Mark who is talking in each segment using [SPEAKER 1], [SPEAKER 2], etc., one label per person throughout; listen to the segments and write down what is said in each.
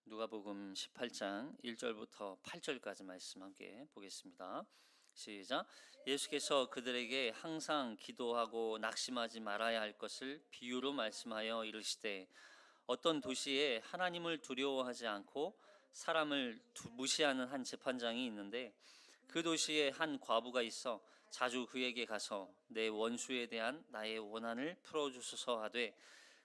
[SPEAKER 1] 누가복음 18장 1절부터 8절까지 말씀 함께 보겠습니다. 시작. 예수께서 그들에게 항상 기도하고 낙심하지 말아야 할 것을 비유로 말씀하여 이르시되, 어떤 도시에 하나님을 두려워하지 않고 사람을 무시하는 한 재판장이 있는데, 그 도시에 한 과부가 있어 자주 그에게 가서 내 원수에 대한 나의 원한을 풀어주소서 하되,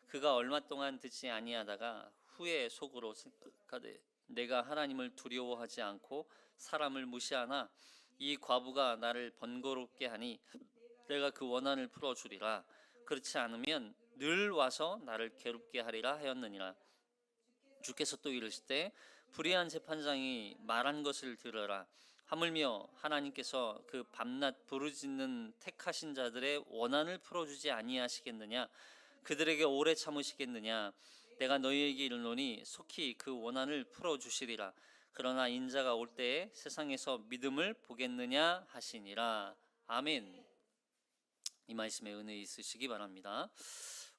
[SPEAKER 1] 그가 얼마 동안 듣지 아니하다가 후에 속으로 생각하되, 내가 하나님을 두려워하지 않고 사람을 무시하나 이 과부가 나를 번거롭게 하니 내가 그 원한을 풀어주리라. 그렇지 않으면 늘 와서 나를 괴롭게 하리라 하였느니라. 주께서 또 이르시되, 불의한 재판장이 말한 것을 들으라. 하물며 하나님께서 그 밤낮 부르짖는 택하신 자들의 원한을 풀어주지 아니하시겠느냐? 그들에게 오래 참으시겠느냐? 내가 너희에게 이르노니 속히 그 원한을 풀어주시리라. 그러나 인자가 올 때에 세상에서 믿음을 보겠느냐 하시니라. 아멘. 이 말씀에 은혜 있으시기 바랍니다.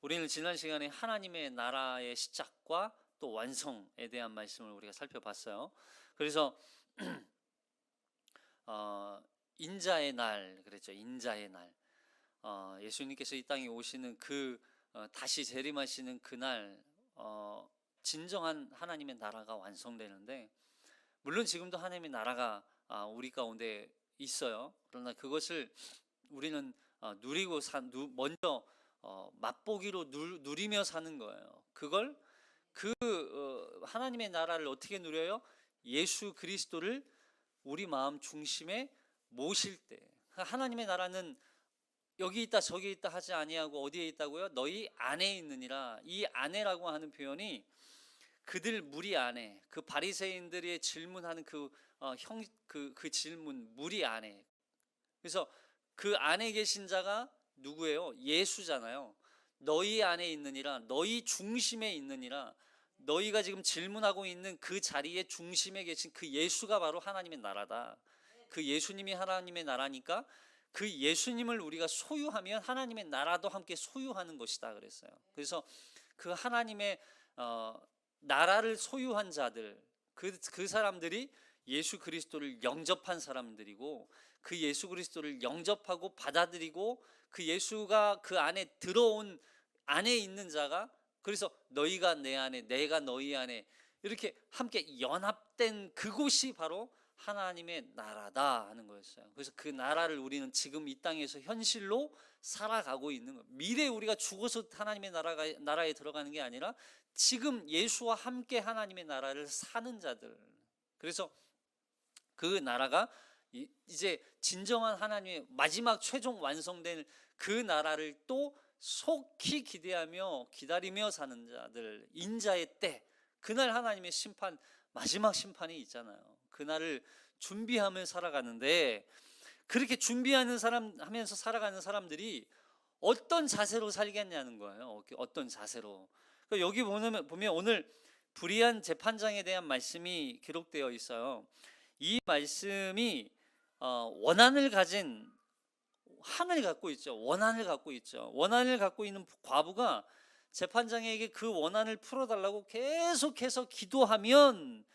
[SPEAKER 1] 우리는 지난 시간에 하나님의 나라의 시작과 또 완성에 대한 말씀을 우리가 살펴봤어요. 그래서 인자의 날 그랬죠. 인자의 날. 예수님께서 이 땅에 오시는 그 다시 재림하시는 그날, 진정한 하나님의 나라가 완성되는데, 물론 지금도 하나님의 나라가 우리 가운데 있어요. 그러나 그것을 우리는 누리고 먼저 맛보기로 누리며 사는 거예요. 그걸 하나님의 나라를 어떻게 누려요? 예수 그리스도를 우리 마음 중심에 모실 때. 하나님의 나라는 여기 있다 저기 있다 하지 아니하고 어디에 있다고요? 너희 안에 있느니라. 이 안에라고 하는 표현이 그들 무리 안에, 그 바리새인들이 질문하는 그 질문, 무리 안에. 그래서 그 안에 계신 자가 누구예요? 예수잖아요. 너희 안에 있느니라, 너희 중심에 있느니라. 너희가 지금 질문하고 있는 그 자리에 중심에 계신 그 예수가 바로 하나님의 나라다. 그 예수님이 하나님의 나라니까 그 예수님을 우리가 소유하면 하나님의 나라도 함께 소유하는 것이다 그랬어요. 그래서 그 하나님의 나라를 소유한 자들, 그 사람들이 예수 그리스도를 영접한 사람들이고, 그 예수 그리스도를 영접하고 받아들이고 그 예수가 그 안에 들어온 안에 있는 자가, 그래서 너희가 내 안에 내가 너희 안에 이렇게 함께 연합된 그곳이 바로 하나님의 나라다 하는 거였어요. 그래서 그 나라를 우리는 지금 이 땅에서 현실로 살아가고 있는 거예요. 미래에 우리가 죽어서 하나님의 나라에 들어가는 게 아니라 지금 예수와 함께 하나님의 나라를 사는 자들. 그래서 그 나라가 이제 진정한 하나님의 마지막 최종 완성된 그 나라를 또 속히 기대하며 기다리며 사는 자들, 인자의 때, 그날 하나님의 심판, 마지막 심판이 있잖아요. 그날을 준비하며 살아가는데, 그렇게 하면서 살아가는 사람들이 어떤 자세로 살겠냐는 거예요. 어떤 자세로. 여기 보면 오늘 불의한 재판장에 대한 말씀이 기록되어 있어요. 이 말씀이 원한을 가진, 한을 갖고 있죠. 원한을 갖고 있죠. 원한을 갖고 있는 과부가 재판장에게 그 원한을 풀어달라고 계속해서 기도하면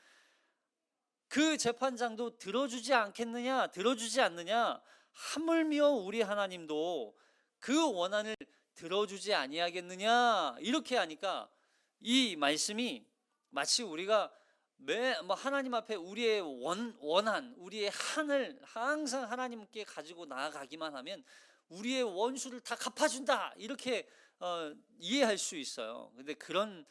[SPEAKER 1] 그 재판장도 들어주지 않겠느냐, 들어주지 않느냐. 하물며 우리 하나님도 그 원한을 들어주지 아니하겠느냐, 이렇게 하니까 이 말씀이 마치 우리가 하나님 앞에 우리의 원한, 우리의 한을 항상 하나님께 가지고 나아가기만 하면 우리의 원수를 다 갚아준다, 이렇게 이해할 수 있어요. 근데 그런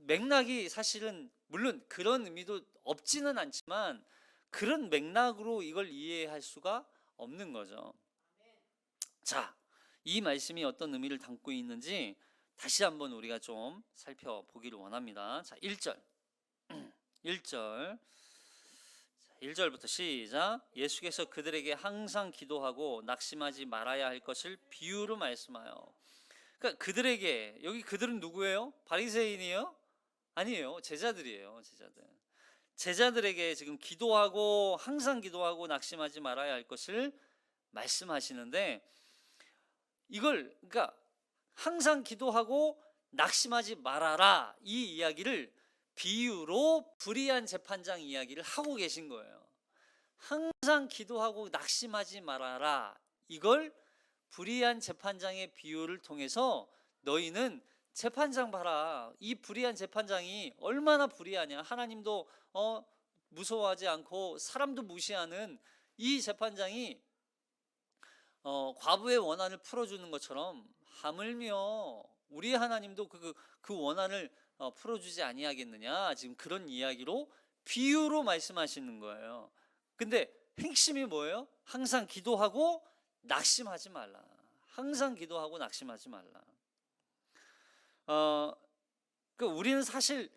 [SPEAKER 1] 맥락이 사실은, 물론 그런 의미도 없지는 않지만 그런 맥락으로 이걸 이해할 수가 없는 거죠. 자, 이 말씀이 어떤 의미를 담고 있는지 다시 한번 우리가 좀 살펴보기를 원합니다. 자, 1절부터 시작. 예수께서 그들에게 항상 기도하고 낙심하지 말아야 할 것을 비유로 말씀하여. 그러니까 그들에게, 여기 그들은 누구예요? 바리새인이에요? 아니에요. 제자들이에요. 제자들에게 지금 기도하고, 항상 기도하고 낙심하지 말아야 할 것을 말씀하시는데, 이걸, 그러니까 항상 기도하고 낙심하지 말아라, 이 이야기를 비유로 불의한 재판장 이야기를 하고 계신 거예요. 항상 기도하고 낙심하지 말아라. 이걸 불의한 재판장의 비유를 통해서 너희는 재판장 봐라. 이 불의한 재판장이 얼마나 불의하냐. 하나님도 무서워하지 않고 사람도 무시하는 이 재판장이 과부의 원한을 풀어주는 것처럼 하물며 우리 하나님도 그 원한을 풀어주지 아니하겠느냐. 지금 그런 이야기로 비유로 말씀하시는 거예요. 근데 핵심이 뭐예요? 항상 기도하고 낙심하지 말라. 항상 기도하고 낙심하지 말라. 우리는 사실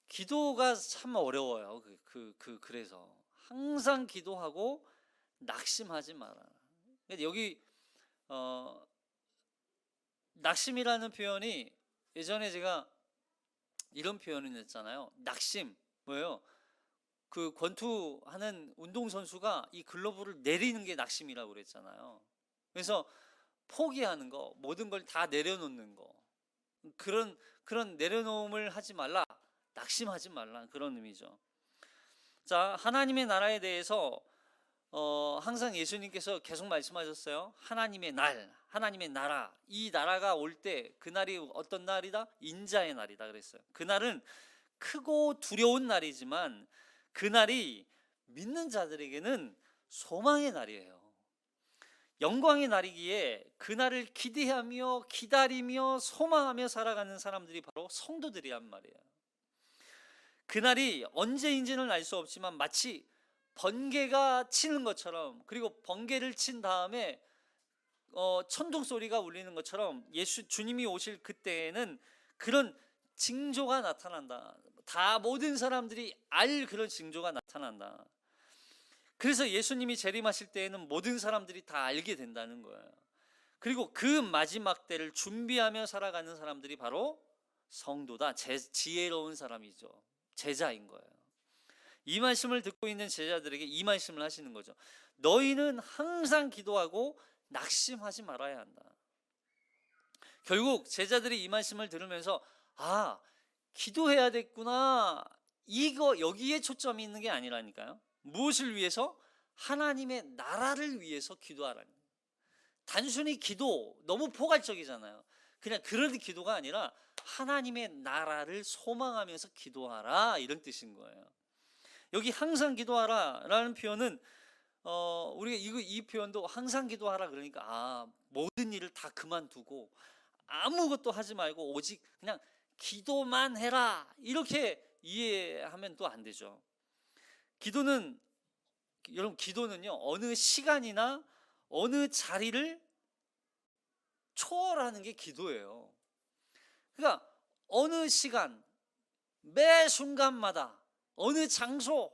[SPEAKER 1] 기도가 참 어려워요. 그래서 항상 기도하고 낙심하지 마라. 여기 낙심이라는 표현이 예전에 제가 이런 표현을 냈잖아요. 낙심 뭐예요? 그 권투하는 운동선수가 이 글러브를 내리는 게 낙심이라고 그랬잖아요. 그래서 포기하는 거, 모든 걸 다 내려놓는 거, 그런 내려놓음을 하지 말라, 낙심하지 말라, 그런 의미죠. 자, 하나님의 나라에 대해서 항상 예수님께서 계속 말씀하셨어요. 하나님의 날, 하나님의 나라, 이 나라가 올 때 그 날이 어떤 날이다? 인자의 날이다 그랬어요. 그 날은 크고 두려운 날이지만 그 날이 믿는 자들에게는 소망의 날이에요. 영광의 날이기에 그 날을 기대하며 기다리며 소망하며 살아가는 사람들이 바로 성도들이란 말이에요. 그 날이 언제인지는 알 수 없지만 마치 번개가 치는 것처럼, 그리고 번개를 친 다음에 천둥 소리가 울리는 것처럼 주님이 오실 그때에는 그런 징조가 나타난다. 다 모든 사람들이 알 그런 징조가 나타난다. 그래서 예수님이 재림하실 때에는 모든 사람들이 다 알게 된다는 거예요. 그리고 그 마지막 때를 준비하며 살아가는 사람들이 바로 성도다. 지혜로운 사람이죠. 제자인 거예요. 이 말씀을 듣고 있는 제자들에게 이 말씀을 하시는 거죠. 너희는 항상 기도하고 낙심하지 말아야 한다. 결국 제자들이 이 말씀을 들으면서 기도해야 됐구나, 여기에 초점이 있는 게 아니라니까요. 무엇을 위해서? 하나님의 나라를 위해서 기도하라는 거예요. 단순히 기도 너무 포괄적이잖아요. 그냥 그런 기도가 아니라 하나님의 나라를 소망하면서 기도하라, 이런 뜻인 거예요. 여기 항상 기도하라라는 표현은 우리가 이 표현도 항상 기도하라 그러니까 모든 일을 다 그만두고 아무것도 하지 말고 오직 그냥 기도만 해라, 이렇게 이해하면 또 안 되죠. 여러분, 기도는요 어느 시간이나 어느 자리를 초월하는 게 기도예요. 그러니까 어느 시간, 매 순간마다, 어느 장소,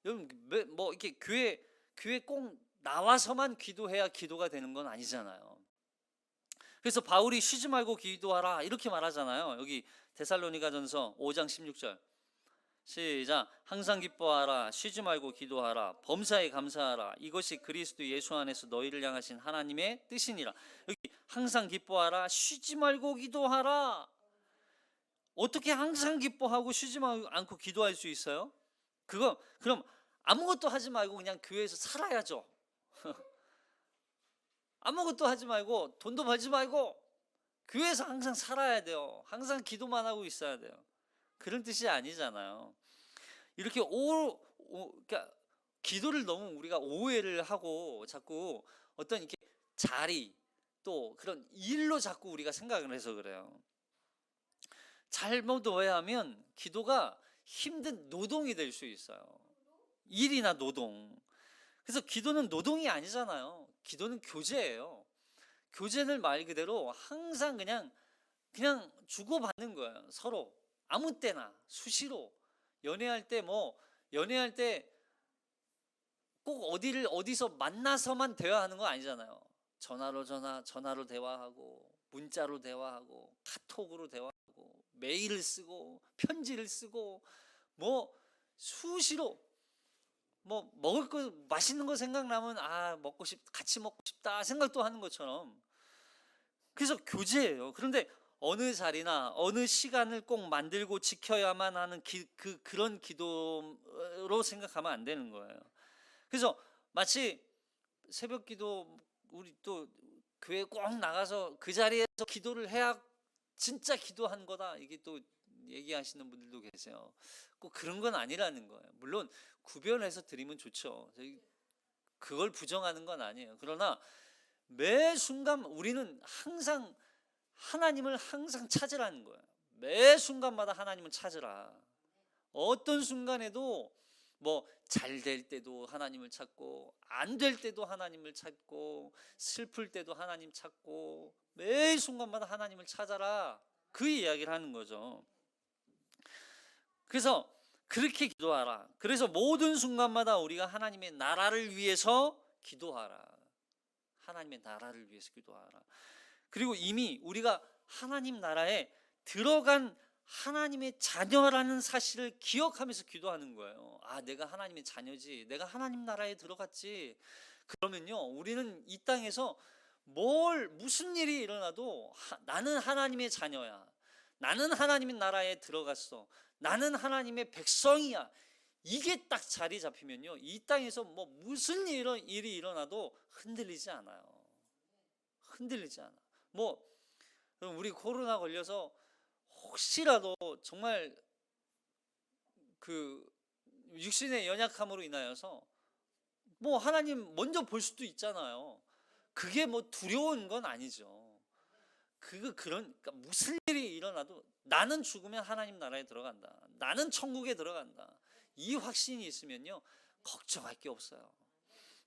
[SPEAKER 1] 여러분 이렇게 교회 꼭 나와서만 기도해야 기도가 되는 건 아니잖아요. 그래서 바울이 쉬지 말고 기도하라 이렇게 말하잖아요. 여기 데살로니가전서 5장 16절 시작. 항상 기뻐하라, 쉬지 말고 기도하라, 범사에 감사하라, 이것이 그리스도 예수 안에서 너희를 향하신 하나님의 뜻이니라. 여기 항상 기뻐하라, 쉬지 말고 기도하라. 어떻게 항상 기뻐하고 쉬지 않고 기도할 수 있어요? 그럼 아무것도 하지 말고 그냥 교회에서 살아야죠. 아무것도 하지 말고 돈도 벌지 말고 교회에서 항상 살아야 돼요. 항상 기도만 하고 있어야 돼요. 그런 뜻이 아니잖아요. 이렇게 그러니까 기도를 너무 우리가 오해를 하고 자꾸 어떤 이렇게 자리, 또 그런 일로 자꾸 우리가 생각을 해서 그래요. 잘못 오해하면 기도가 힘든 노동이 될 수 있어요. 일이나 노동. 그래서 기도는 노동이 아니잖아요. 기도는 교제예요. 교제는 말 그대로 항상 그냥 주고받는 거예요. 서로 아무 때나 수시로. 연애할 때 꼭 어디서 만나서만 대화하는 거 아니잖아요. 전화로 대화하고, 문자로 대화하고, 카톡으로 대화하고, 메일을 쓰고, 편지를 쓰고, 수시로 먹을 거, 맛있는 거 생각나면 같이 먹고 싶다 생각도 하는 것처럼. 그래서 교제예요. 그런데 어느 자리나 어느 시간을 꼭 만들고 지켜야만 하는 그런 기도로 생각하면 안 되는 거예요. 그래서 마치 새벽 기도, 우리 또 교회 꼭 나가서 그 자리에서 기도를 해야 진짜 기도한 거다, 이게 또 얘기하시는 분들도 계세요. 꼭 그런 건 아니라는 거예요. 물론 구별해서 드리면 좋죠. 그걸 부정하는 건 아니에요. 그러나 매 순간 우리는 항상 하나님을 항상 찾으라는 거예요. 매 순간마다 하나님을 찾으라. 어떤 순간에도 뭐 잘 될 때도 하나님을 찾고, 안 될 때도 하나님을 찾고, 슬플 때도 하나님 찾고, 매 순간마다 하나님을 찾아라, 그 이야기를 하는 거죠. 그래서 그렇게 기도하라. 그래서 모든 순간마다 우리가 하나님의 나라를 위해서 기도하라. 하나님의 나라를 위해서 기도하라. 그리고 이미 우리가 하나님 나라에 들어간 하나님의 자녀라는 사실을 기억하면서 기도하는 거예요. 아, 내가 하나님의 자녀지, 내가 하나님 나라에 들어갔지. 그러면요, 우리는 이 땅에서 무슨 일이 일어나도 나는 하나님의 자녀야, 나는 하나님의 나라에 들어갔어, 나는 하나님의 백성이야, 이게 딱 자리 잡히면요, 이 땅에서 뭐 무슨 일이 일어나도 흔들리지 않아요. 흔들리지 않아. 뭐 우리 코로나 걸려서 혹시라도 정말 그 육신의 연약함으로 인하여서 뭐 하나님 먼저 볼 수도 있잖아요. 그게 뭐 두려운 건 아니죠. 그러니까 무슨 일이 일어나도 나는 죽으면 하나님 나라에 들어간다, 나는 천국에 들어간다, 이 확신이 있으면요, 걱정할 게 없어요.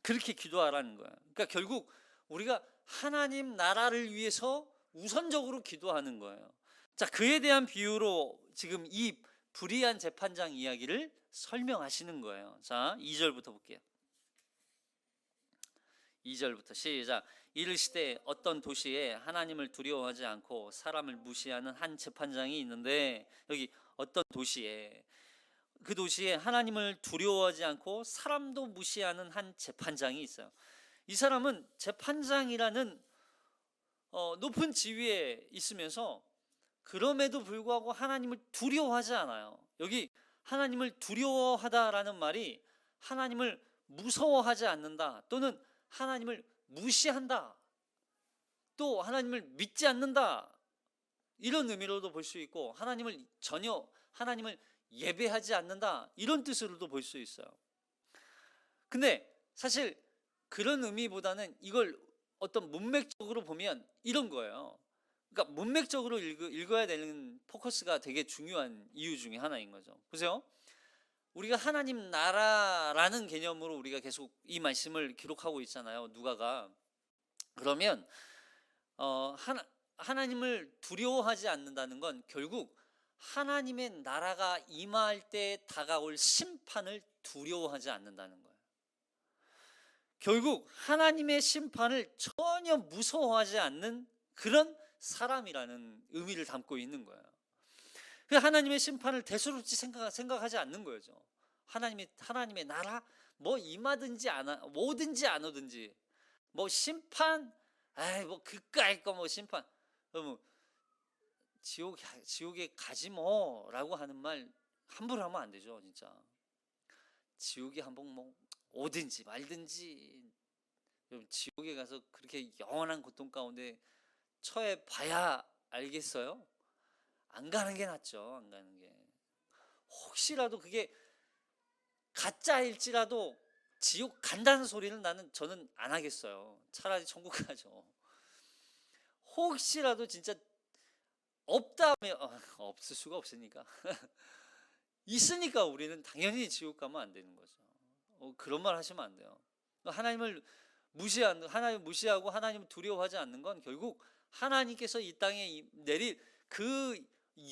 [SPEAKER 1] 그렇게 기도하라는 거예요. 그러니까 결국 우리가 하나님 나라를 위해서 우선적으로 기도하는 거예요. 자, 그에 대한 비유로 지금 이 불의한 재판장 이야기를 설명하시는 거예요. 자, 2절부터 볼게요. 2절부터 시작. 이르시되 어떤 도시에 하나님을 두려워하지 않고 사람을 무시하는 한 재판장이 있는데, 여기 어떤 도시에, 그 도시에 하나님을 두려워하지 않고 사람도 무시하는 한 재판장이 있어요. 이 사람은 재판장이라는 높은 지위에 있으면서 그럼에도 불구하고 하나님을 두려워하지 않아요. 여기 하나님을 두려워하다라는 말이 하나님을 무서워하지 않는다, 또는 하나님을 무시한다, 또 하나님을 믿지 않는다, 이런 의미로도 볼 수 있고, 하나님을 예배하지 않는다, 이런 뜻으로도 볼 수 있어요. 근데 사실 그런 의미보다는 이걸 어떤 문맥적으로 보면 이런 거예요. 그러니까 문맥적으로 읽어야 되는 포커스가 되게 중요한 이유 중에 하나인 거죠. 보세요. 우리가 하나님 나라라는 개념으로 우리가 계속 이 말씀을 기록하고 있잖아요, 누가가. 그러면 하나님을 두려워하지 않는다는 건 결국 하나님의 나라가 임할 때 다가올 심판을 두려워하지 않는다는 거예요. 결국 하나님의 심판을 전혀 무서워하지 않는 그런 사람이라는 의미를 담고 있는 거예요. 그 하나님의 심판을 대수롭지 생각하지 않는 거죠. 하나님의 나라 뭐 임하든지 오든지 안 오든지, 뭐 심판, 뭐 그까이 거 뭐 심판, 뭐 지옥에 가지 뭐라고 하는 말 함부로 하면 안 되죠, 진짜. 지옥에 한번 뭐 오든지 말든지, 지옥에 가서 그렇게 영원한 고통 가운데 처해 봐야 알겠어요? 안 가는 게 낫죠. 안 가는 게. 혹시라도 그게 가짜일지라도 지옥 간다는 소리는 저는 안 하겠어요. 차라리 천국 가죠. 혹시라도 진짜 없다면, 없을 수가 없으니까 있으니까 우리는 당연히 지옥 가면 안 되는 거죠. 그런 말 하시면 안 돼요. 하나님을 무시하고 하나님을 두려워하지 않는 건 결국 하나님께서 이 땅에 내릴 그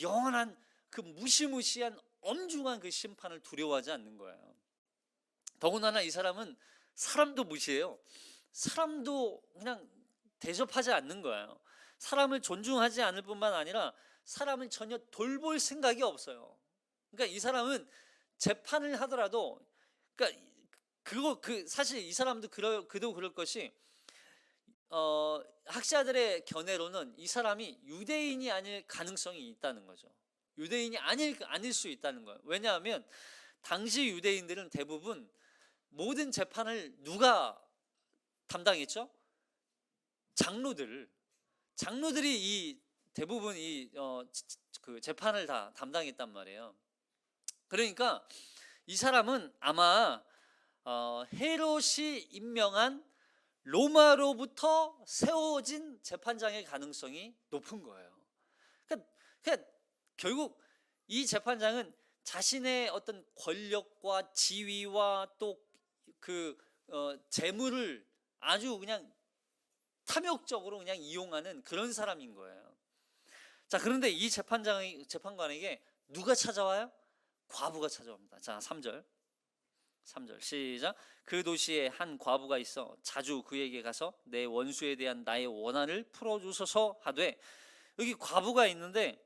[SPEAKER 1] 영원한, 그 무시무시한 엄중한 그 심판을 두려워하지 않는 거예요. 더군다나 이 사람은 사람도 무시해요. 사람도 그냥 대접하지 않는 거예요. 사람을 존중하지 않을 뿐만 아니라 사람을 전혀 돌볼 생각이 없어요. 그러니까 이 사람은 재판을 하더라도, 그러니까 사실 이 사람도 그럴 것이, 학자들의 견해로는 이 사람이 유대인이 아닐 가능성이 있다는 거죠. 유대인이 아닐 수 있다는 거예요. 왜냐하면 당시 유대인들은 대부분 모든 재판을 누가 담당했죠? 장로들이 대부분 그 재판을 다 담당했단 말이에요. 그러니까 이 사람은 아마 헤롯이 임명한 로마로부터 세워진 재판장의 가능성이 높은 거예요. 그러니까 결국 이 재판장은 자신의 어떤 권력과 지위와 또 그 재물을 아주 그냥 탐욕적으로 그냥 이용하는 그런 사람인 거예요. 자, 그런데 이 재판관에게 누가 찾아와요? 과부가 찾아옵니다. 자, 3절 시작. 그 도시에 한 과부가 있어 자주 그에게 가서 내 원수에 대한 나의 원한을 풀어주소서 하되, 여기 과부가 있는데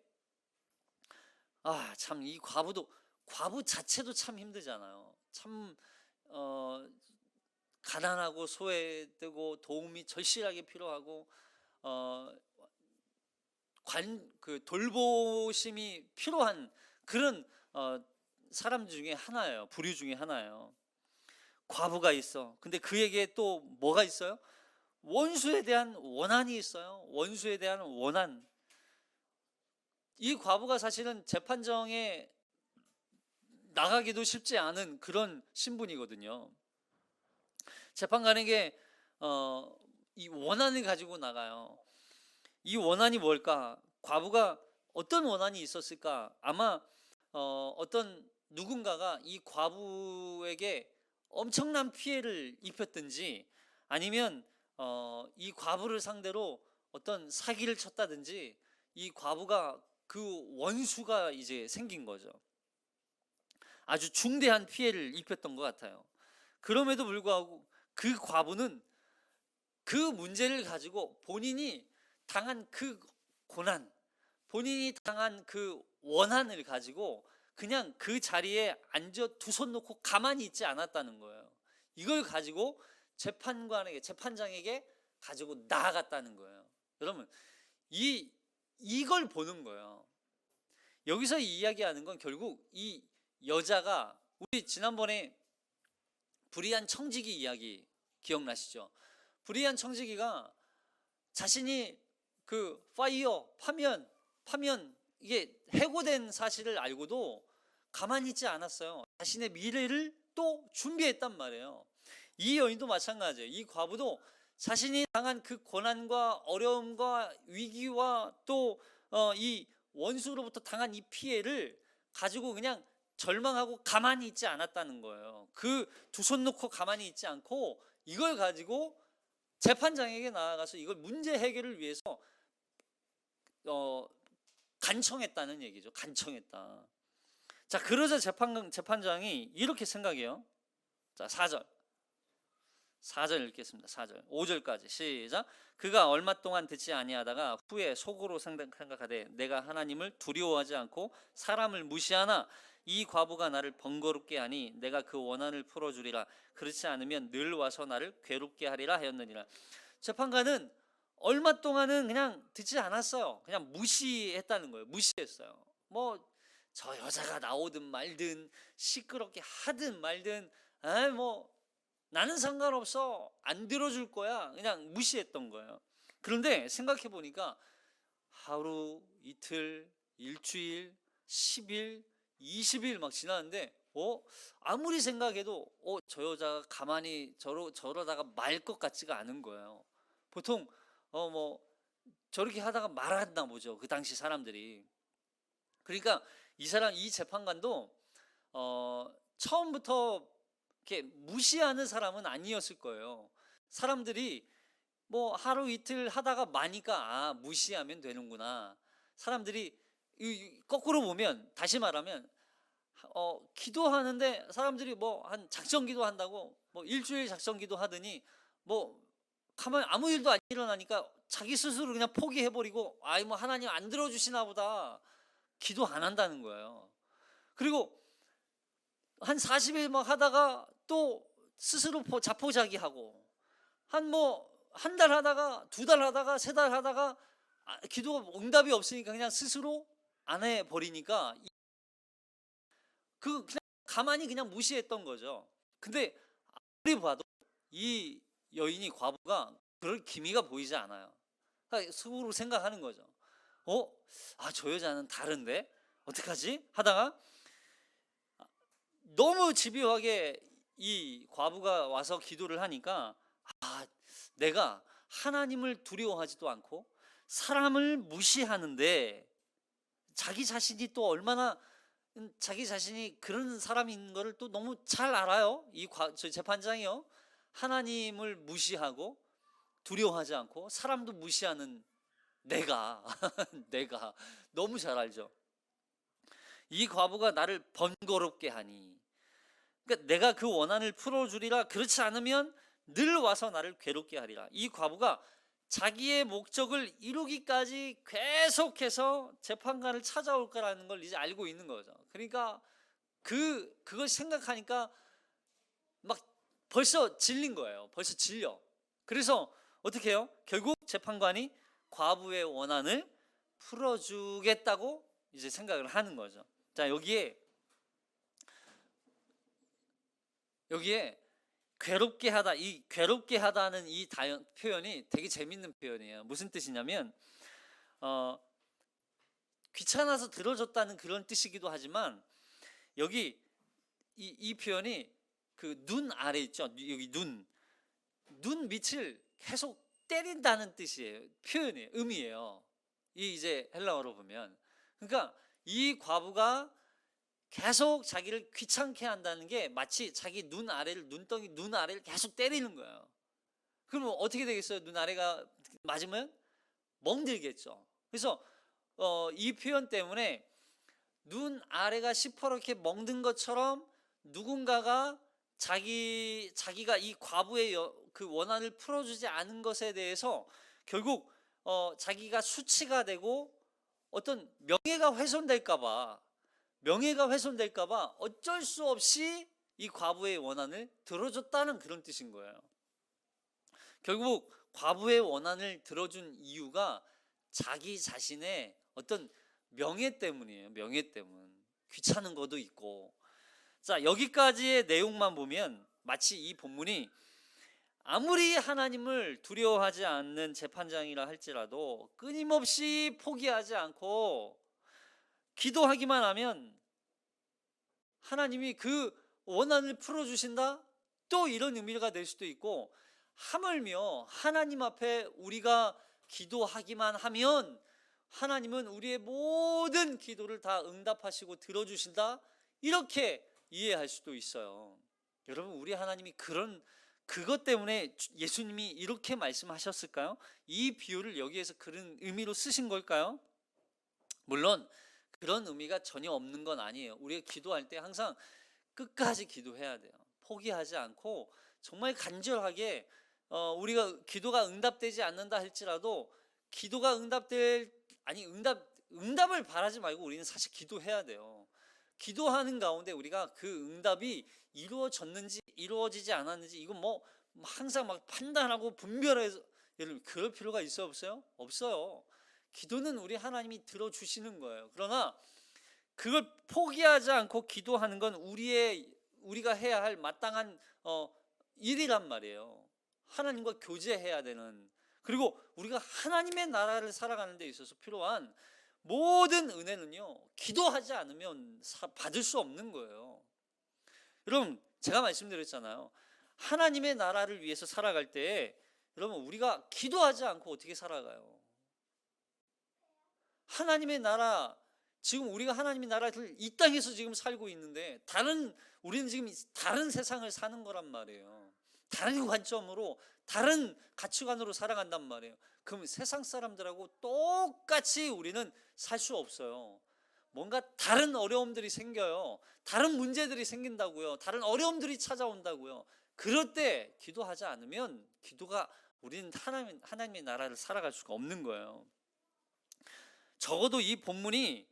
[SPEAKER 1] 참 이 과부 자체도 참 힘들잖아요. 참 가난하고 소외되고 도움이 절실하게 필요하고 돌보심이 필요한 그런 사람 중에 하나예요. 부류 중에 하나예요. 과부가 있어. 근데 그에게 또 뭐가 있어요? 원수에 대한 원한이 있어요. 원수에 대한 원한. 이 과부가 사실은 재판정에 나가기도 쉽지 않은 그런 신분이거든요. 재판관에게 이 원한을 가지고 나가요. 이 원한이 뭘까? 과부가 어떤 원한이 있었을까? 아마 어떤 누군가가 이 과부에게 엄청난 피해를 입혔든지, 아니면 이 과부를 상대로 어떤 사기를 쳤다든지, 이 과부가 그 원수가 이제 생긴 거죠. 아주 중대한 피해를 입혔던 것 같아요. 그럼에도 불구하고 그 과부는 그 문제를 가지고 본인이 당한 그 고난, 본인이 당한 그 원한을 가지고 그냥 그 자리에 앉아 두 손 놓고 가만히 있지 않았다는 거예요. 이걸 가지고 재판장에게 가지고 나아갔다는 거예요. 여러분, 이걸 보는 거예요. 여기서 이야기하는 건 결국 이 여자가, 우리 지난번에 불의한 청지기 이야기 기억나시죠? 불의한 청지기가 자신이 그 파면 이게 해고된 사실을 알고도 가만히 있지 않았어요. 자신의 미래를 또 준비했단 말이에요. 이 여인도 마찬가지예요. 이 과부도 자신이 당한 그 고난과 어려움과 위기와 또 이 원수로부터 당한 이 피해를 가지고 그냥 절망하고 가만히 있지 않았다는 거예요. 그 두 손 놓고 가만히 있지 않고 이걸 가지고 재판장에게 나아가서 이걸 문제 해결을 위해서 간청했다는 얘기죠. 간청했다. 자, 그러자 재판장이 이렇게 생각해요. 자, 4절 읽겠습니다. 4절 5절까지 시작. 그가 얼마 동안 듣지 아니하다가 후에 속으로 생각하되 내가 하나님을 두려워하지 않고 사람을 무시하나 이 과부가 나를 번거롭게 하니 내가 그 원한을 풀어주리라. 그렇지 않으면 늘 와서 나를 괴롭게 하리라 하였느니라. 재판관은 얼마 동안은 그냥 듣지 않았어요. 그냥 무시했다는 거예요. 무시했어요. 뭐 저 여자가 나오든 말든 시끄럽게 하든 말든 뭐 나는 상관없어, 안 들어줄 거야, 그냥 무시했던 거예요. 그런데 생각해 보니까 하루, 이틀, 일주일, 10일, 20일 막 지났는데 아무리 생각해도 저 여자가 가만히 저러다가 말 것 같지가 않은 거예요. 보통 뭐 저렇게 하다가 말았나 보죠, 그 당시 사람들이. 그러니까 이 재판관도 처음부터 이렇게 무시하는 사람은 아니었을 거예요. 사람들이 뭐 하루 이틀 하다가 마니까 무시하면 되는구나. 사람들이 거꾸로 보면, 다시 말하면 기도하는데 사람들이 뭐 한 작정기도 한다고 뭐 일주일 작정기도 하더니 뭐 가만 아무 일도 안 일어나니까 자기 스스로 그냥 포기해버리고 뭐 하나님 안 들어주시나 보다, 기도 안 한다는 거예요. 그리고 한 40일 막 하다가 또 스스로 자포자기하고 한 뭐 한 달 하다가, 두 달 하다가, 세 달 하다가 기도가 응답이 없으니까 그냥 스스로 안 해버리니까 그냥 가만히 그냥 무시했던 거죠. 근데 아무리 봐도 이 여인이, 과부가 그럴 기미가 보이지 않아요. 그러니까 속으로 생각하는 거죠. 저 여자는 다른데 어떡하지? 하다가 너무 집요하게 이 과부가 와서 기도를 하니까, 내가 하나님을 두려워하지도 않고 사람을 무시하는데, 자기 자신이 또 얼마나 자기 자신이 그런 사람인 거를 또 너무 잘 알아요. 저 재판장이요. 하나님을 무시하고 두려워하지 않고 사람도 무시하는 내가 내가 너무 잘 알죠. 이 과부가 나를 번거롭게 하니, 그러니까 내가 그 원한을 풀어주리라. 그렇지 않으면 늘 와서 나를 괴롭게 하리라. 이 과부가 자기의 목적을 이루기까지 계속해서 재판관을 찾아올 거라는 걸 이제 알고 있는 거죠. 그러니까 그걸 생각하니까 막 벌써 질린 거예요. 벌써 질려. 그래서 어떻게 해요? 결국 재판관이 과부의 원한을 풀어주겠다고 이제 생각을 하는 거죠. 자, 여기에 괴롭게 하다, 이 괴롭게 하다는 이 표현이 되게 재밌는 표현이에요. 무슨 뜻이냐면 귀찮아서 들어줬다는 그런 뜻이기도 하지만, 여기 이 표현이 그 눈 아래 있죠. 여기 눈 밑을 계속 때린다는 뜻이에요. 표현이에요. 의미예요. 이 이제 헬라어로 보면, 그러니까 이 과부가 계속 자기를 귀찮게 한다는 게 마치 자기 눈 아래를, 눈 아래를 계속 때리는 거예요. 그러면 어떻게 되겠어요? 눈 아래가 맞으면 멍들겠죠. 그래서 이 표현 때문에 눈 아래가 시퍼렇게 멍든 것처럼 누군가가 자기가 이 과부의 그 원한을 풀어주지 않은 것에 대해서 결국 자기가 수치가 되고 어떤 명예가 훼손될까봐 어쩔 수 없이 이 과부의 원한을 들어줬다는 그런 뜻인 거예요. 결국 과부의 원한을 들어준 이유가 자기 자신의 어떤 명예 때문이에요. 명예 때문. 귀찮은 것도 있고. 자, 여기까지의 내용만 보면 마치 이 본문이 아무리 하나님을 두려워하지 않는 재판장이라 할지라도 끊임없이 포기하지 않고 기도하기만 하면 하나님이 그 원한을 풀어주신다? 또 이런 의미가 될 수도 있고, 하물며 하나님 앞에 우리가 기도하기만 하면 하나님은 우리의 모든 기도를 다 응답하시고 들어주신다, 이렇게 이해할 수도 있어요. 여러분, 우리 하나님이 그것 때문에 예수님이 이렇게 말씀하셨을까요? 이 비유를 여기에서 그런 의미로 쓰신 걸까요? 물론 그런 의미가 전혀 없는 건 아니에요. 우리가 기도할 때 항상 끝까지 기도해야 돼요. 포기하지 않고 정말 간절하게, 우리가 기도가 응답되지 않는다 할지라도 기도가 응답을 바라지 말고 우리는 사실 기도해야 돼요. 기도하는 가운데 우리가 그 응답이 이루어졌는지 이루어지지 않았는지 이건 뭐 항상 막 판단하고 분별해서, 여러분 그럴 필요가 있어요, 없어요? 없어요. 기도는 우리 하나님이 들어주시는 거예요. 그러나 그걸 포기하지 않고 기도하는 건 우리가 해야 할 마땅한 일이란 말이에요. 하나님과 교제해야 되는, 그리고 우리가 하나님의 나라를 살아가는 데 있어서 필요한 모든 은혜는요, 기도하지 않으면 받을 수 없는 거예요. 여러분, 제가 말씀드렸잖아요. 하나님의 나라를 위해서 살아갈 때 여러분, 우리가 기도하지 않고 어떻게 살아가요? 하나님의 나라, 지금 우리가 하나님의 나라를 이 땅에서 지금 살고 있는데 우리는 지금 다른 세상을 사는 거란 말이에요. 다른 관점으로, 다른 가치관으로 살아간단 말이에요. 그럼 세상 사람들하고 똑같이 우리는 살 수 없어요. 뭔가 다른 어려움들이 생겨요. 다른 문제들이 생긴다고요. 다른 어려움들이 찾아온다고요. 그럴 때 기도하지 않으면 우리는 하나님의 나라를 살아갈 수가 없는 거예요. 적어도 이 본문이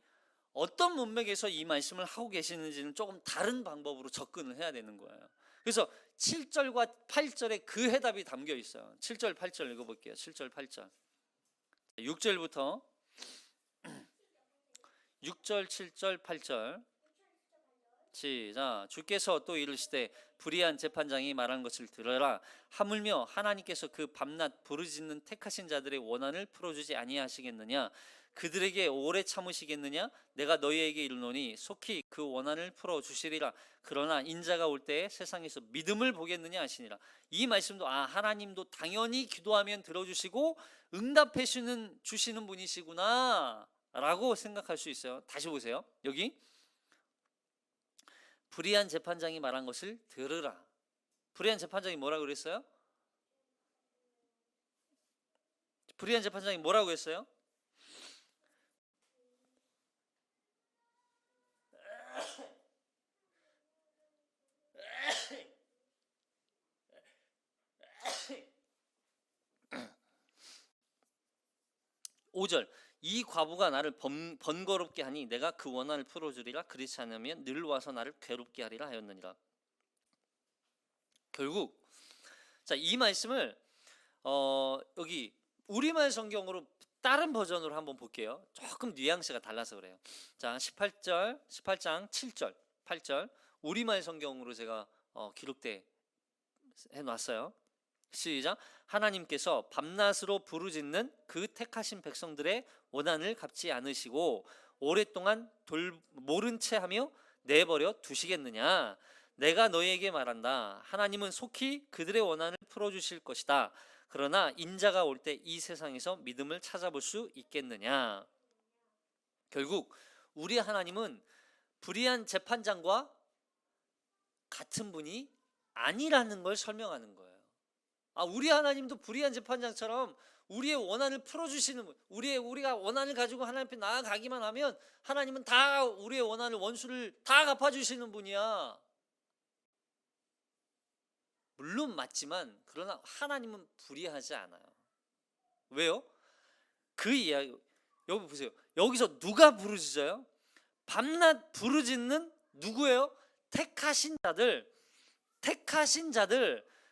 [SPEAKER 1] 어떤 문맥에서 이 말씀을 하고 계시는지는 조금 다른 방법으로 접근을 해야 되는 거예요. 그래서 7절과 8절에 그 해답이 담겨 있어요. 7절 8절 읽어볼게요. 7절 8절 6절부터 6절 7절 8절 시작. 주께서 또 이르시되 불의한 재판장이 말한 것을 들으라. 하물며 하나님께서 그 밤낮 부르짖는 택하신 자들의 원한을 풀어주지 아니하시겠느냐? 그들에게 오래 참으시겠느냐? 내가 너희에게 이르노니 속히 그 원한을 풀어주시리라. 그러나 인자가 올 때에 세상에서 믿음을 보겠느냐 하시니라. 이 말씀도 하나님도 당연히 기도하면 들어주시고 응답해 주시는 분이시구나 라고 생각할 수 있어요. 다시 보세요. 여기 불의한 재판장이 말한 것을 들으라. 불의한 재판장이 뭐라고 그랬어요? 불의한 재판장이 뭐라고 했어요? (5절) 이 과부가 나를 번거롭게 하니 내가 그 원한을 풀어주리라. 그렇지 않으면 늘 와서 나를 괴롭게 하리라 하였느니라. 결국 이 말씀을 여기 우리말 성경으로 다른 버전으로 한번 볼게요. 조금 뉘앙스가 달라서 그래요. 자, 18장 7절 8절 우리말 성경으로 제가 기록돼 해놨어요. 시작. 하나님께서 밤낮으로 부르짖는 그 택하신 백성들의 원한을 갚지 않으시고 오랫동안 모른 채 하며 내버려 두시겠느냐? 내가 너희에게 말한다. 하나님은 속히 그들의 원한을 풀어주실 것이다. 그러나 인자가 올 때 이 세상에서 믿음을 찾아볼 수 있겠느냐? 결국 우리 하나님은 불의한 재판장과 같은 분이 아니라는 걸 설명하는 거예요. 우리 하나님도 불의한 재판장처럼 우리의 원한을 풀어주시는 분, 우리가 원한을 가지고 하나님 앞에 나아가기만 하면 하나님은 다 우리의 원한을 원수를 다 갚아주시는 분이야. 물론 맞지만 그러나 하나님은 불의하지 않아요. 왜요? 그 이야기 여기 보세요. 여기서 누가 부르짖어요? 밤낮 부르짖는 누구예요? 택하신 자들.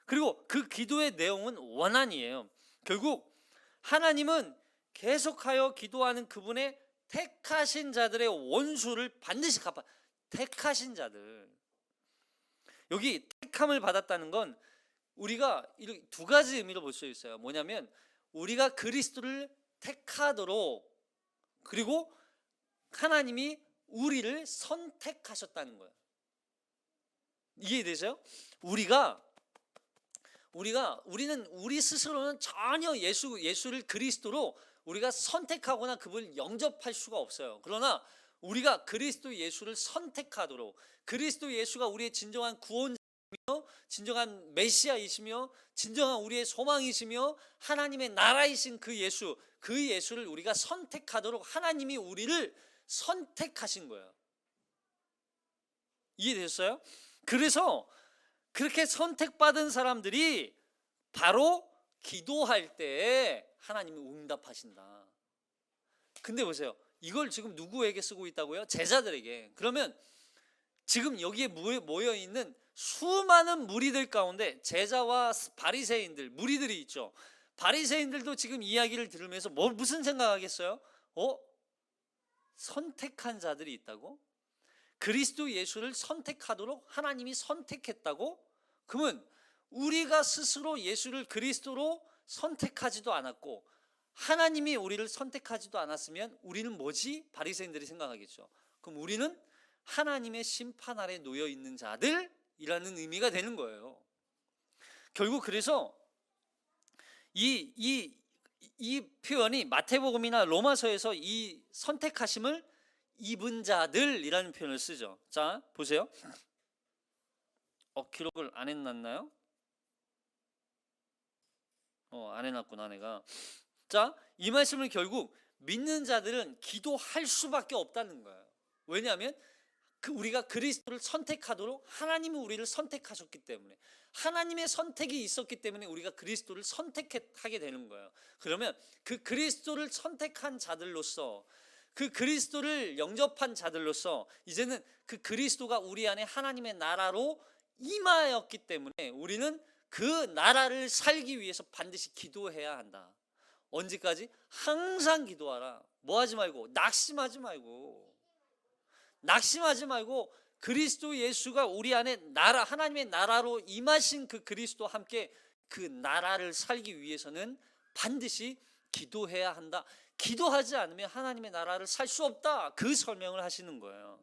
[SPEAKER 1] 그리고 그 기도의 내용은 원한이에요. 결국 하나님은 계속하여 기도하는 그분의 택하신 자들의 원수를 반드시 갚아. 택하신 자들. 여기 택함을 받았다는 건 우리가 두 가지 의미로 볼 수 있어요. 뭐냐면 우리가 그리스도를 택하도록 그리고 하나님이 우리를 선택하셨다는 거예요. 이해되세요? 우리는 우리 스스로는 전혀 예수를 그리스도로 우리가 선택하거나 그분을 영접할 수가 없어요. 그러나 우리가 그리스도 예수를 선택하도록 그리스도 예수가 우리의 진정한 구원자이며 진정한 메시아이시며 진정한 우리의 소망이시며 하나님의 나라이신 그 예수를 우리가 선택하도록 하나님이 우리를 선택하신 거예요. 이해되셨어요? 그래서 그렇게 선택받은 사람들이 바로 기도할 때 하나님이 응답하신다. 근데 보세요. 이걸 지금 누구에게 쓰고 있다고요? 제자들에게. 그러면 지금 여기에 모여 있는 수많은 무리들 가운데 제자와 바리새인들, 무리들이 있죠. 바리새인들도 지금 이야기를 들으면서 무슨 생각하겠어요? 선택한 자들이 있다고? 그리스도 예수를 선택하도록 하나님이 선택했다고? 그러면 우리가 스스로 예수를 그리스도로 선택하지도 않았고 하나님이 우리를 선택하지도 않았으면 우리는 뭐지? 바리새인들이 생각하겠죠. 그럼 우리는 하나님의 심판 아래 놓여 있는 자들이라는 의미가 되는 거예요. 결국 그래서 이 표현이 마태복음이나 로마서에서 이 선택하심을 입은 자들이라는 표현을 쓰죠. 자, 보세요. 기록을 안 해놨나요? 안 해놨구나 내가. 자, 이 말씀을 결국 믿는 자들은 기도할 수밖에 없다는 거예요. 왜냐하면 우리가 그리스도를 선택하도록 하나님이 우리를 선택하셨기 때문에 하나님의 선택이 있었기 때문에 우리가 그리스도를 선택하게 되는 거예요. 그러면 그 그리스도를 선택한 자들로서 그 그리스도를 영접한 자들로서 이제는 그 그리스도가 우리 안에 하나님의 나라로 임하였기 때문에 우리는 그 나라를 살기 위해서 반드시 기도해야 한다. 언제까지? 항상 기도하라. 뭐 하지 말고, 낙심하지 말고 그리스도 예수가 우리 안에 나라, 하나님의 나라로 임하신 그 그리스도와 함께 그 나라를 살기 위해서는 반드시 기도해야 한다. 기도하지 않으면 하나님의 나라를 살 수 없다. 그 설명을 하시는 거예요.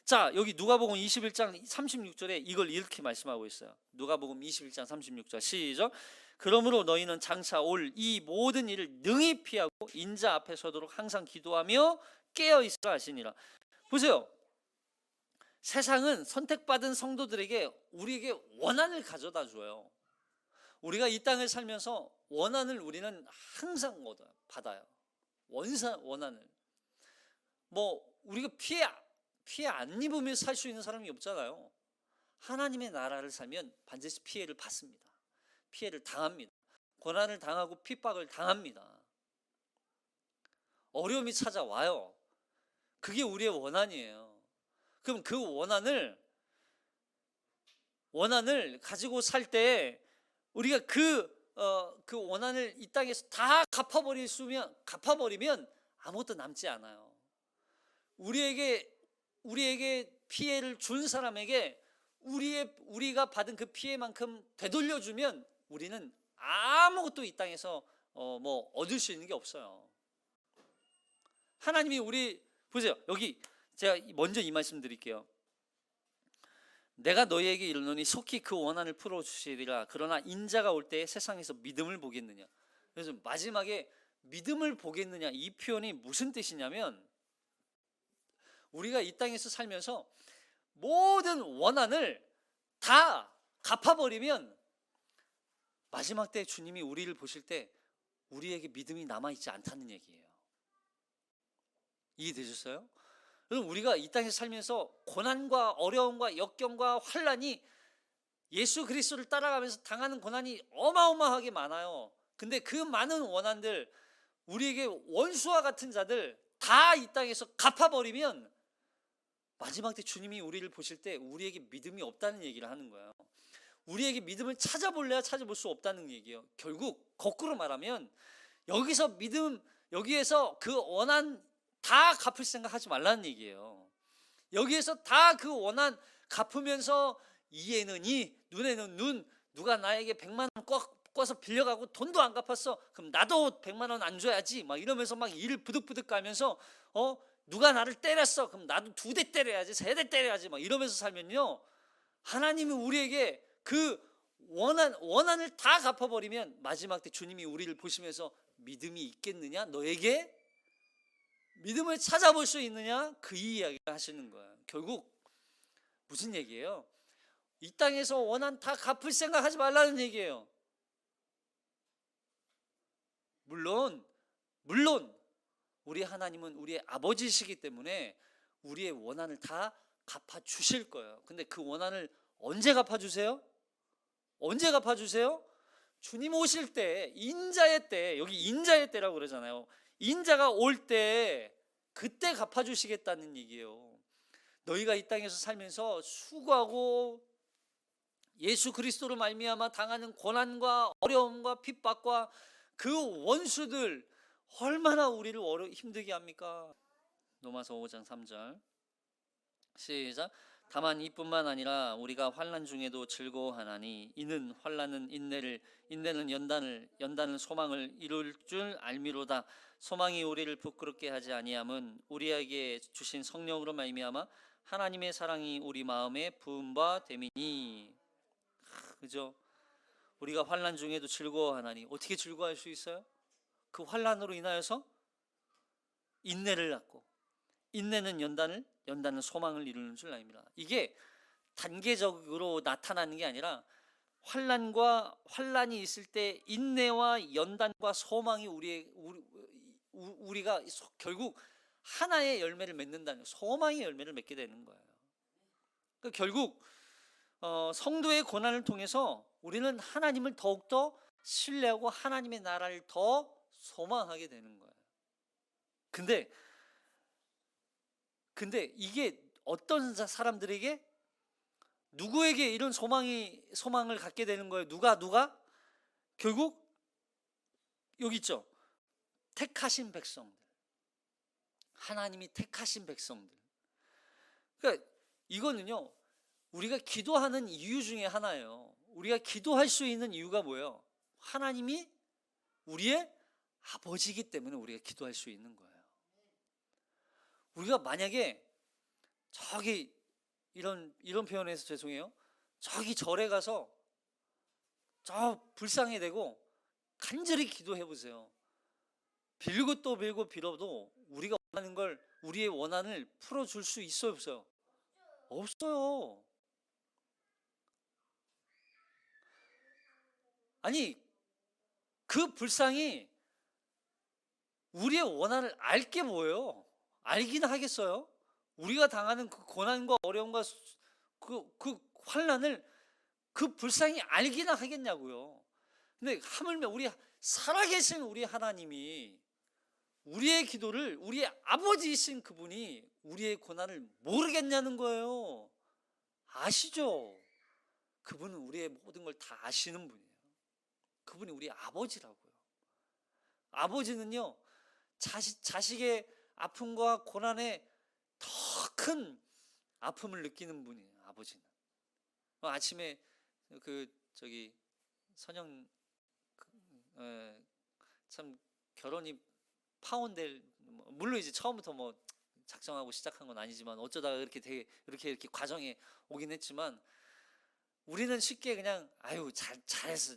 [SPEAKER 1] 자, 여기 누가복음 21장 36절에 이걸 이렇게 말씀하고 있어요. 누가복음 21장 36절 시작. 그러므로 너희는 장차 올 이 모든 일을 능히 피하고 인자 앞에 서도록 항상 기도하며 깨어 있으라 하시니라. 보세요. 세상은 선택받은 성도들에게 우리에게 원한을 가져다 줘요. 우리가 이 땅을 살면서 원한을 우리는 항상 받아요. 원한을. 뭐 우리가 피해 안 입으며 살 수 있는 사람이 없잖아요. 하나님의 나라를 살면 반드시 피해를 받습니다. 피해를 당합니다. 고난을 당하고 핍박을 당합니다. 어려움이 찾아와요. 그게 우리의 원한이에요. 그럼 그 원한을 가지고 살 때 우리가 그 원한을 이 땅에서 다 갚아버리면 아무것도 남지 않아요. 우리에게 피해를 준 사람에게 우리가 받은 그 피해만큼 되돌려주면 우리는 아무것도 이 땅에서 뭐 얻을 수 있는 게 없어요. 하나님이 보세요. 여기 제가 먼저 이 말씀 드릴게요. 내가 너희에게 이르노니 속히 그 원한을 풀어주시리라. 그러나 인자가 올 때에 세상에서 믿음을 보겠느냐. 그래서 마지막에 믿음을 보겠느냐, 이 표현이 무슨 뜻이냐면 우리가 이 땅에서 살면서 모든 원한을 다 갚아버리면 마지막 때 주님이 우리를 보실 때 우리에게 믿음이 남아있지 않다는 얘기예요. 이해되셨어요? 그럼 우리가 이 땅에서 살면서 고난과 어려움과 역경과 환난이 예수 그리스도를 따라가면서 당하는 고난이 어마어마하게 많아요. 근데 그 많은 원한들, 우리에게 원수와 같은 자들 다 이 땅에서 갚아버리면 마지막 때 주님이 우리를 보실 때 우리에게 믿음이 없다는 얘기를 하는 거예요. 우리에게 믿음을 찾아볼래야 찾아볼 수 없다는 얘기예요. 결국 거꾸로 말하면 여기에서 그 원한 다 갚을 생각하지 말라는 얘기예요. 여기에서 다 그 원한 갚으면서 이에는 이, 눈에는 눈, 누가 나에게 100만 원 꿔서 빌려가고 돈도 안 갚았어. 그럼 나도 100만 원 안 줘야지. 막 이러면서 막 일을 부득부득 가면서 누가 나를 때렸어. 그럼 나도 2대 때려야지, 3대 때려야지. 막 이러면서 살면요, 하나님이 우리에게 그 원한을 다 갚아버리면 마지막 때 주님이 우리를 보시면서 믿음이 있겠느냐? 너에게 믿음을 찾아볼 수 있느냐? 그 이야기를 하시는 거예요. 결국 무슨 얘기예요? 이 땅에서 원한 다 갚을 생각하지 말라는 얘기예요. 물론 우리 하나님은 우리의 아버지시기 때문에 우리의 원한을 다 갚아주실 거예요. 근데 그 원한을 언제 갚아주세요? 주님 오실 때, 인자의 때, 여기 인자의 때라고 그러잖아요. 인자가 올 때 그때 갚아주시겠다는 얘기예요. 너희가 이 땅에서 살면서 수고하고 예수 그리스도로 말미암아 당하는 고난과 어려움과 핍박과 그 원수들 얼마나 우리를 힘들게 합니까? 로마서 5장 3절 시작. 다만 이뿐만 아니라 우리가 환난 중에도 즐거워하나니 이는 환난은 인내는 연단은 소망을 이룰 줄 알미로다. 소망이 우리를 부끄럽게 하지 아니함은 우리에게 주신 성령으로 말미암아 하나님의 사랑이 우리 마음에 부음바 됨이니. 그죠? 우리가 환난 중에도 즐거워하나니 어떻게 즐거워할 수 있어요? 그 환난으로 인하여서 인내를 갖고, 인내는 연단은 소망을 이루는 줄 압니다. 이게 단계적으로 나타나는 게 아니라 환난이 있을 때 인내와 연단과 소망이 우리가 결국 하나의 열매를 맺는다는, 소망의 열매를 맺게 되는 거예요. 그러니까 결국 성도의 고난을 통해서 우리는 하나님을 더욱더 신뢰하고 하나님의 나라를 더 소망하게 되는 거예요. 근데 이게 어떤 사람들에게 누구에게 이런 소망을 갖게 되는 거예요? 누가? 결국 여기 있죠. 택하신 백성들. 하나님이 택하신 백성들. 그러니까 이거는요, 우리가 기도하는 이유 중에 하나예요. 우리가 기도할 수 있는 이유가 뭐예요? 하나님이 우리의 아버지이기 때문에 우리가 기도할 수 있는 거예요. 우리가 만약에 저기 이런 표현에서 죄송해요. 저기 절에 가서 저 불상에 대고 간절히 기도해 보세요. 빌고 또 빌고 빌어도 우리가 원하는 걸, 우리의 원한을 풀어줄 수 있어요, 없어요? 없어요. 아니, 그 불상이 우리의 원한을 알게 뭐예요? 알긴 하겠어요? 우리가 당하는 그 고난과 어려움과 그 환난을 그 불상이 알기나 하겠냐고요. 근데 하물며 우리 살아계신 우리 하나님이 우리의 기도를, 우리의 아버지이신 그분이 우리의 고난을 모르겠냐는 거예요. 아시죠? 그분은 우리의 모든 걸 다 아시는 분이에요. 그분이 우리 아버지라고요. 아버지는요, 자식의 아픔과 고난에 더 큰 아픔을 느끼는 분이에요. 아버지는. 아침에 선영 참 결혼이 파혼될, 물론 이제 처음부터 뭐 작정하고 시작한 건 아니지만 어쩌다가 이렇게 과정에 오긴 했지만, 우리는 쉽게 그냥 아유 잘했어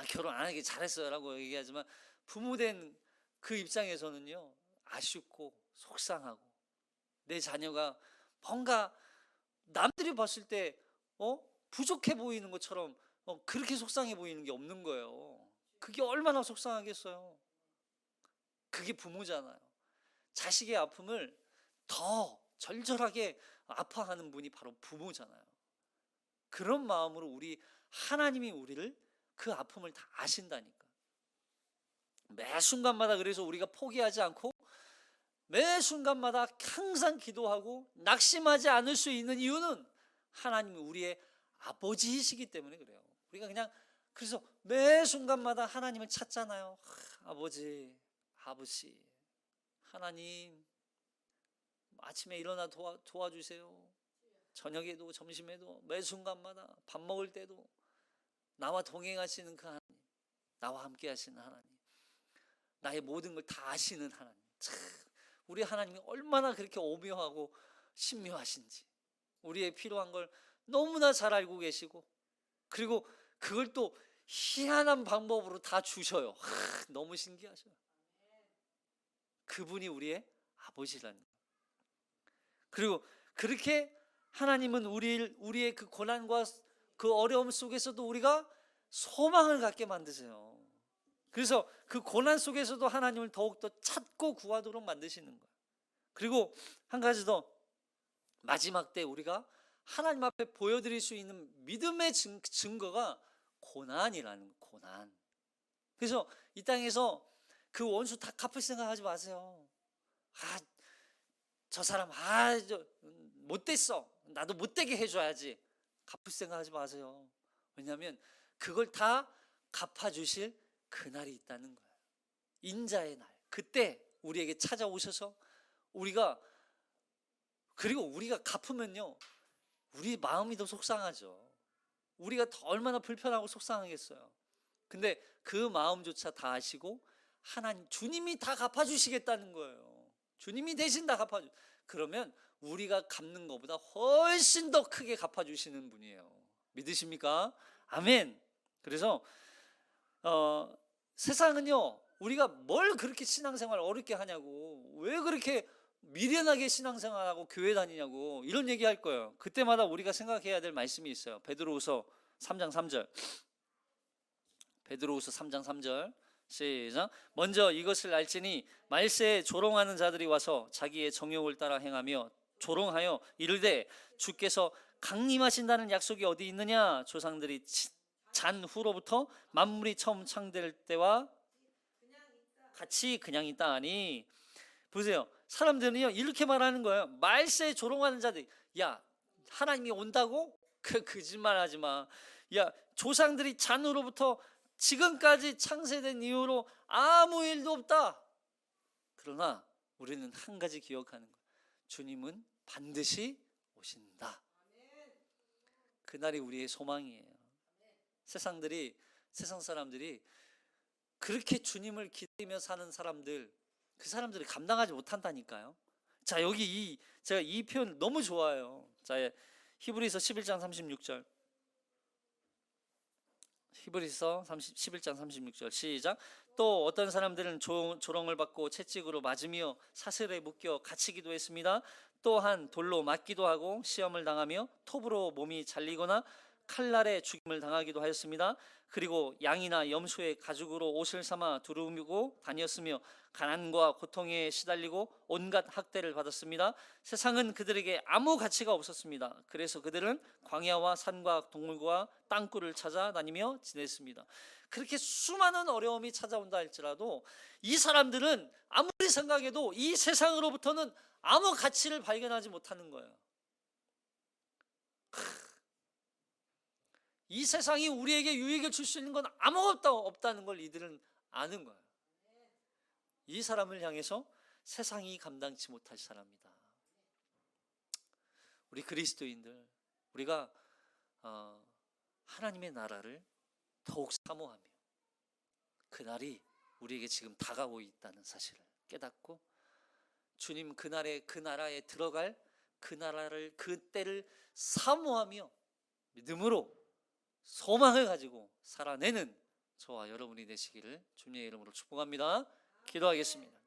[SPEAKER 1] 결혼 안 하길 잘했어라고 얘기하지만, 부모된 그 입장에서는요, 아쉽고 속상하고, 내 자녀가 뭔가 남들이 봤을 때 부족해 보이는 것처럼 그렇게 속상해 보이는 게 없는 거예요. 그게 얼마나 속상하겠어요. 그게 부모잖아요. 자식의 아픔을 더 절절하게 아파하는 분이 바로 부모잖아요. 그런 마음으로 하나님이 우리를, 그 아픔을 다 아신다니까. 매 순간마다, 그래서 우리가 포기하지 않고 매 순간마다 항상 기도하고 낙심하지 않을 수 있는 이유는 하나님이 우리의 아버지이시기 때문에 그래요. 우리가 그냥 그래서 매 순간마다 하나님을 찾잖아요. 아버지 하나님, 아침에 일어나 도와주세요. 저녁에도 점심에도 매 순간마다 밥 먹을 때도 나와 동행하시는 그 하나님, 나와 함께 하시는 하나님, 나의 모든 걸 다 아시는 하나님. 참, 우리 하나님이 얼마나 그렇게 오묘하고 신묘하신지, 우리의 필요한 걸 너무나 잘 알고 계시고, 그리고 그걸 또 희한한 방법으로 다 주셔요. 너무 신기하셔요. 그분이 우리의 아버지라는 거예요. 그리고 그렇게 하나님은 우리의 그 고난과 그 어려움 속에서도 우리가 소망을 갖게 만드세요. 그래서 그 고난 속에서도 하나님을 더욱더 찾고 구하도록 만드시는 거예요. 그리고 한 가지 더, 마지막 때 우리가 하나님 앞에 보여드릴 수 있는 믿음의 증거가 고난이라는 거예요. 고난. 그래서 이 땅에서 그 원수 다 갚을 생각하지 마세요. 저 사람 못됐어, 나도 못되게 해줘야지, 갚을 생각하지 마세요. 왜냐하면 그걸 다 갚아주실 그날이 있다는 거예요. 인자의 날, 그때 우리에게 찾아오셔서 그리고 우리가 갚으면요, 우리 마음이 더 속상하죠. 우리가 더 얼마나 불편하고 속상하겠어요. 근데 그 마음조차 다 아시고 하나님, 주님이 다 갚아주시겠다는 거예요. 주님이 대신 다 그러면 우리가 갚는 것보다 훨씬 더 크게 갚아주시는 분이에요. 믿으십니까? 아멘. 그래서 세상은요, 우리가 뭘 그렇게 신앙생활 어렵게 하냐고, 왜 그렇게 미련하게 신앙생활하고 교회 다니냐고, 이런 얘기 할 거예요. 그때마다 우리가 생각해야 될 말씀이 있어요. 베드로후서 3장 3절. 베드로후서 3장 3절 시작. 먼저 이것을 알지니 말세에 조롱하는 자들이 와서 자기의 정욕을 따라 행하며 조롱하여 이르되 주께서 강림하신다는 약속이 어디 있느냐. 조상들이 잔 후로부터 만물이 처음 창될 때와 같이 그냥 있다 하니. 보세요, 사람들은요 이렇게 말하는 거예요. 말세에 조롱하는 자들, 야, 하나님이 온다고? 그 거짓말하지 마. 야, 조상들이 잔으로부터 지금까지 창세된 이후로 아무 일도 없다. 그러나 우리는 한 가지 기억하는 거야. 주님은 반드시 오신다. 그날이 우리의 소망이에요. 세상 사람들이 그렇게 주님을 기다리며 사는 사람들, 그 사람들이 감당하지 못한다니까요. 자, 여기 제가 이 표현 너무 좋아요. 자, 히브리서 11장 36절. 히브리서 11장 36절 시작. 또 어떤 사람들은 조롱을 받고 채찍으로 맞으며 사슬에 묶여 갇히기도 했습니다. 또한 돌로 맞기도 하고 시험을 당하며 톱으로 몸이 잘리거나 칼날에 죽임을 당하기도 하였습니다. 그리고 양이나 염소의 가죽으로 옷을 삼아 두루미고 다녔으며 가난과 고통에 시달리고 온갖 학대를 받았습니다. 세상은 그들에게 아무 가치가 없었습니다. 그래서 그들은 광야와 산과 동물과 땅굴을 찾아 다니며 지냈습니다. 그렇게 수많은 어려움이 찾아온다 할지라도 이 사람들은 아무리 생각해도 이 세상으로부터는 아무 가치를 발견하지 못하는 거예요. 이 세상이 우리에게 유익을 줄 수 있는 건 아무것도 없다는 걸 이들은 아는 거예요. 이 사람을 향해서 세상이 감당치 못할 사람이다. 우리 그리스도인들, 우리가 하나님의 나라를 더욱 사모하며 그날이 우리에게 지금 다가오고 있다는 사실을 깨닫고 주님 그 나라에 들어갈 그 나라를, 그 때를 사모하며 믿음으로 소망을 가지고 살아내는 저와 여러분이 되시기를 주님의 이름으로 축복합니다. 기도하겠습니다.